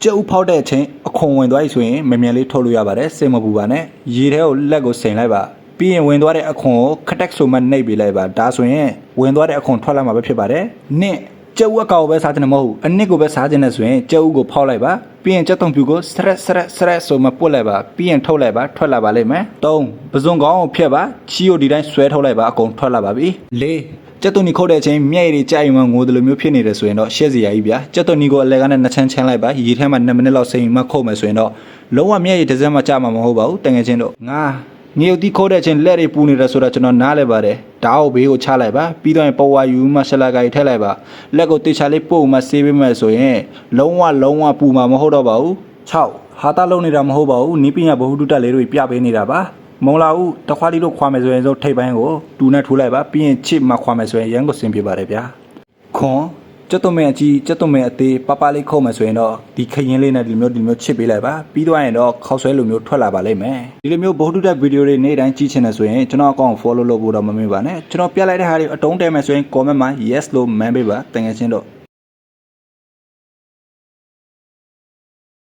ကျုပ်ဖောက်တဲ့အချိန်အခွန်ဝင်သွားပြီဆိုရင်မမြန်လေးထုတ်လို့ရပါတယ်စိတ်မပူပါနဲ့ရေထဲကိုလက်ကိုစိန်လိုက်ပါပြီးရင်ဝင်သွားတဲ့အခွန်ကိုခတက်ဆိုမှနှိပ်ပေးလိုက်ပါဒါဆိုရင်ဝင်သွားတဲ့အခွန်ထွက်လာမှာပဲဖြစ်ပါတယ်နှစ်ကျုပ်အကောင်ပဲစားခြင်းမဟုတ်အနစ်ကိုပဲစားခြင်းနဲ့ဆိုရင်ကျုပ်ကိုဖောက်လိုက်ပါပြီးရင်ကြက်တုံပြူကိုစရက်ဆိုမှပုတ်လိုက်ပါပြီးရင်ထုတ်လိုက်ပါထွက်လာပါလိမ့်မယ်၃ပစုံကောင်းကိုဖြတ်ပါချီကိုဒီတိုင်းဆွဲထုတ်လိုက်ပါအကုန်ထွက်လာပါပြီ၄ကျက်တုံနီခုတ်တဲ့အချိန်မျက်ရည်တွေကြိုက်မှငိုတယ်လို့မျိုးဖြစ်နေတယ်ဆိုရင်တော့ရှက်စရာကြီးဗျာကျက်တုံနီကိုအလဲကနေ2ချမ်းချမ်းလိုက်ပါရေထဲမှာ2မိနစ်လောက်စိမ်မှခုတ်မယ်ဆိုရင်တော့လုံးဝမျက်ရည်တစ်စက်မှကြမှာမဟုတ်ပါဘူးတကယ်ချင်းတော့ငါငေုတ်တီခိုးတဲ့အချိန်လက်တွေပူနေတယ်ဆိုတော့ကျွန်တော်နားလဲပါတယ်ဓာတ်ကိုဘေးကိုချလိုက်ပါပြီးတော့ပေါ်ဝါယူမှရှလာကိုင်ထည့်လိုက်ပါလက်ကိုတေချာလေးပို့မှဆေးပေးမယ်ဆိုရင်လုံးဝပူမှာမဟုတ်တော့ပါဘူး6ဟာတာလုံးနေတာမဟုတ်ပါဘူးနီးပညာဘဟုတုတလေးတွေပြပေးနေတာပါမုံလာဦးတခွားလေးတို့ခွာမယ်ဆိုရင်ဆိုထိပ်ပိုင်းကိုတူနဲ့ထိုးလိုက်ပါပြီးရင်ချစ်မှခွာမယ်ဆိုရင်ရန်ကိုဆင်ပြပါတယ်ဗျာခွန်ကျက်တုံမဲအကြီးကျက်တုံမဲအသေးပပလေးခုတ်မယ်ဆိုရင်တော့ဒီခရင်လေးနဲ့ဒီမျိုးချစ်ပေးလိုက်ပါပြီးတော့ရင်တော့ခောက်ဆွဲလိုမျိုးထွက်လာပါလိမ့်မယ်ဒီလိုမျိုးဘုဒ္ဓတက်ဗီဒီယိုတွေနေ့တိုင်းကြည့်ချင်တယ်ဆိုရင်ကျွန်တော်အကောင့်ကို follow လုပ်ဖို့တော့မမေ့ပါနဲ့ကျွန်တော်ပြလိုက်တဲ့ဟာတွေအတုံးတဲမယ်ဆိုရင် comment မှာ yes လို့ man ပေးပါတကယ်ချင်းတော့